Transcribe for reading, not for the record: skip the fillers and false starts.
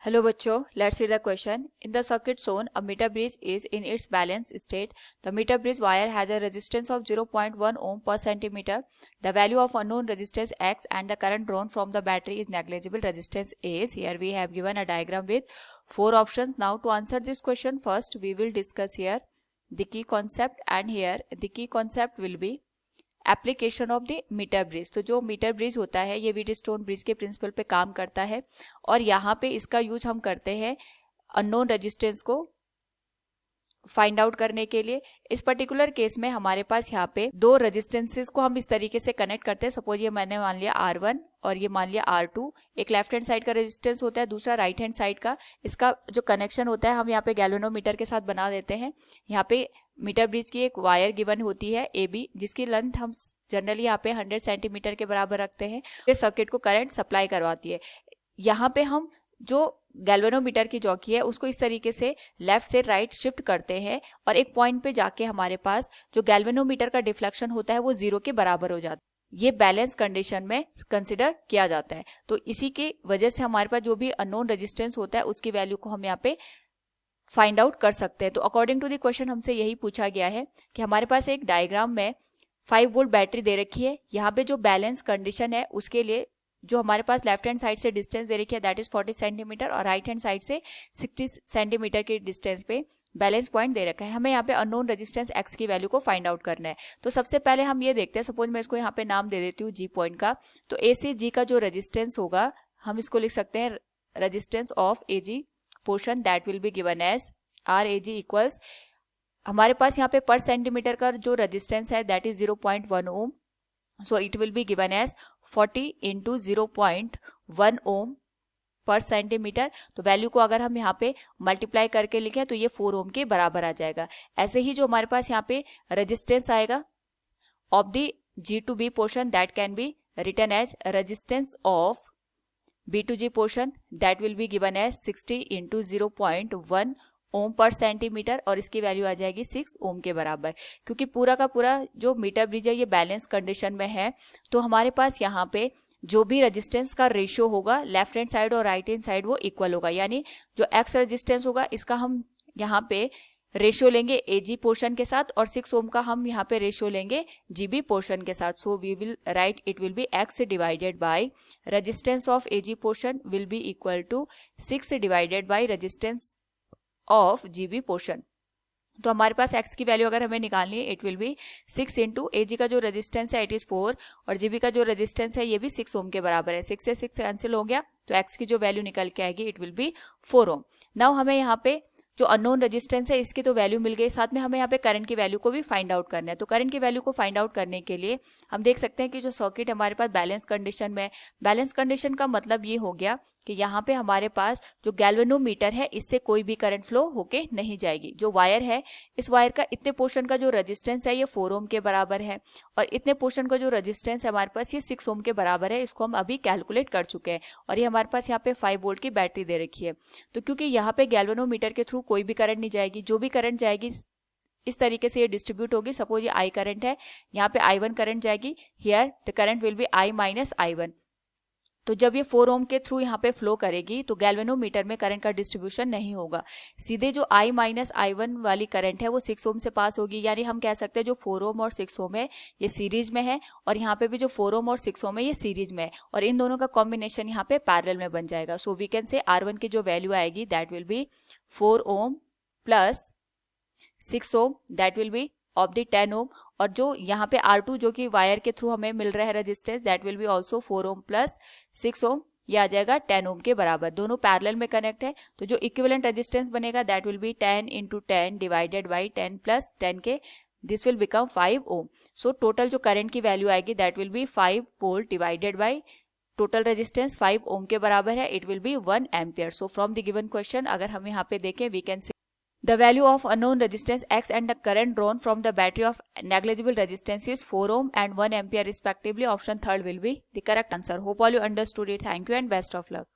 Hello बच्चों, let's read the question. In the circuit shown, a meter bridge is in its balance state. The meter bridge wire has a resistance of 0.1 ohm per centimeter. The value of unknown resistance X and the current drawn from the battery is negligible resistance is. Here we have given a diagram with 4 options. Now to answer this question, first we will discuss here the key concept, and here the key concept will be application of the metre bridge. तो जो metre bridge होता है ये Wheatstone bridge के principal पे काम करता है और यहाँ पे इसका यूज हम करते हैं अननोन रेजिस्टेंस को फाइंड आउट करने के लिए। इस पर्टिकुलर केस में हमारे पास यहाँ पे दो रेजिस्टेंसेस को हम इस तरीके से कनेक्ट करते हैं। सपोज ये मैंने मान लिया R1 और ये मान लिया R2। एक लेफ्ट हैंड साइड का रेजिस्टेंस होता है, दूसरा राइट हैंड साइड का। इसका जो कनेक्शन होता है हम यहाँ पे गैल्वेनोमीटर के साथ बना देते हैं। यहाँ पे मीटर ब्रिज की एक वायर गिवन होती है AB, जिसकी लेंथ हम जनरली यहाँ पे 100 सेंटीमीटर के बराबर रखते हैं। ये सर्किट को करंट सप्लाई करवाती है। यहाँ पे हम जो गैल्वेनोमीटर की जॉकी है उसको इस तरीके से लेफ्ट से राइट शिफ्ट करते हैं और एक पॉइंट पे जाके हमारे पास जो गैल्वेनोमीटर का डिफ्लेक्शन होता है वो 0 के बराबर हो जाता है। ये बैलेंस कंडीशन में कंसिडर किया जाता है। तो इसी की वजह से हमारे पास जो भी अननोन रेजिस्टेंस होता है उसकी वैल्यू को हम यहाँ पे फाइंड आउट कर सकते हैं। तो अकॉर्डिंग टू द क्वेश्चन हमसे यही पूछा गया है कि हमारे पास एक डायग्राम में 5 वोल्ट बैटरी दे रखी है। यहाँ पे जो बैलेंस कंडीशन है उसके लिए जो हमारे पास लेफ्ट हैंड साइड से डिस्टेंस दे रखी है दैट इज 40 सेंटीमीटर और राइट हैंड साइड से 60 सेंटीमीटर के डिस्टेंस पे बैलेंस पॉइंट दे रखा है। हमें यहाँ पे अननोन रेजिस्टेंस एक्स की वैल्यू को फाइंड आउट करना है। तो सबसे पहले हम ये देखते हैं, सपोज मैं इसको यहाँ पे नाम दे देती हूँ जी पॉइंट का। तो ए से जी का जो रेजिस्टेंस होगा हम इसको लिख सकते हैं resistance of A G portion that will be given as R A G equals, हमारे पास यहाँ पे पर सेंटीमीटर का जो रेजिस्टेंस है that is 0.1 ohm. So it will be given as 40 into 0.1 ohm per centimetre. तो वैल्यू को अगर हम यहाँ पे मल्टीप्लाई करके लिखें तो ये 4 ओम के बराबर आ जाएगा। ऐसे ही जो हमारे पास यहाँ पे रेजिस्टेंस आएगा of the G to B portion that can be written as resistance of B to G portion that will be given as 60 into 0.1 ohm per centimetre और इसकी वैल्यू आ जाएगी 6 ओम के बराबर। क्योंकि पूरा का पूरा जो मीटर ब्रिज है ये बैलेंस कंडीशन में है तो हमारे पास यहाँ पे जो भी रेजिस्टेंस का रेशियो होगा लेफ्ट हैंड साइड और राइट हैंड साइड वो इक्वल होगा। यानी जो एक्स रेजिस्टेंस होगा इसका हम यहाँ पे रेशियो लेंगे एजी पोर्शन के साथ और 6 ओम का हम यहाँ पे रेशियो लेंगे जीबी पोर्शन के साथ। So we will write it will be X divided by resistance of AG portion will be equal to 6 divided by resistance of GB portion. तो हमारे पास x की वैल्यू अगर हमें निकालनी है इट विल बी 6 इंटू एजी का जो रेजिस्टेंस है इट इज 4 और जीबी का जो रेजिस्टेंस है ये भी 6 ओम के बराबर है। 6 से 6 कैंसिल हो गया तो x की जो वैल्यू निकल के आएगी it will be 4 ohm. Now हमें यहाँ पे जो अननोन रेजिस्टेंस है इसकी तो वैल्यू मिल गई, साथ में हमें यहाँ पे करंट की वैल्यू को भी फाइंड आउट करना है। तो करंट की वैल्यू को फाइंड आउट करने के लिए हम देख सकते हैं कि जो सर्किट हमारे पास बैलेंस कंडीशन में, बैलेंस कंडीशन का मतलब ये हो गया कि यहाँ पे हमारे पास जो गैल्वेनोमीटर है इससे कोई भी करंट फ्लो होके नहीं जाएगी। जो वायर है इस वायर का इतने पोर्शन का जो रेजिस्टेंस है ये 4 ओम के बराबर है और इतने पोर्शन का जो रेजिस्टेंस है हमारे पास ये 6 ओम के बराबर है। इसको हम अभी कैलकुलेट कर चुके हैं और ये हमारे पास यहाँ पे 5 वोल्ट की बैटरी दे रखी है। तो क्योंकि यहाँ पे गैल्वेनोमीटर के थ्रू कोई भी करंट नहीं जाएगी, जो भी करंट जाएगी इस तरीके से ये डिस्ट्रीब्यूट होगी। सपोज ये आई करंट है, यहाँ पे I1 करंट जाएगी, here the current will be I minus I1। तो जब ये 4 ओम के थ्रू यहाँ पे फ्लो करेगी तो गैल्वेनोमीटर में करंट का डिस्ट्रीब्यूशन नहीं होगा। सीधे जो I माइनस I1 वाली करंट है वो 6 ओम से पास होगी। यानी हम कह सकते हैं जो 4 ओम और 6 ओम है ये सीरीज में है और यहाँ पे भी जो 4 ओम और 6 ओम है ये सीरीज में है और इन दोनों का कॉम्बिनेशन यहाँ पे पैरेलल में बन जाएगा। So we can say R1 की जो वैल्यू आएगी that will be 4 ohm plus 6 ohm that will be of the 10 ohm और जो यहाँ पे R2 जो कि वायर के थ्रू हमें मिल रहा है resistance that will B also 4 ohm plus 6 ओम, ये आ जाएगा 10 ओम के बराबर। दोनों पैरेलल में कनेक्ट है तो जो इक्विवेलेंट रेजिस्टेंस बनेगा that will be 10 into 10 divided by 10 plus 10 के this will become 5 ohm. So total जो करंट की वैल्यू आएगी that will be 5 volt divided by total resistance 5 ohm के बराबर है, it will be 1 ampere. So from the given question अगर हम यहाँ पे देखें we can the value of unknown resistance X and the current drawn from the battery of negligible resistance is 4 ohm and 1 ampere respectively. Option third will be the correct answer. Hope all you understood it. Thank you and best of luck.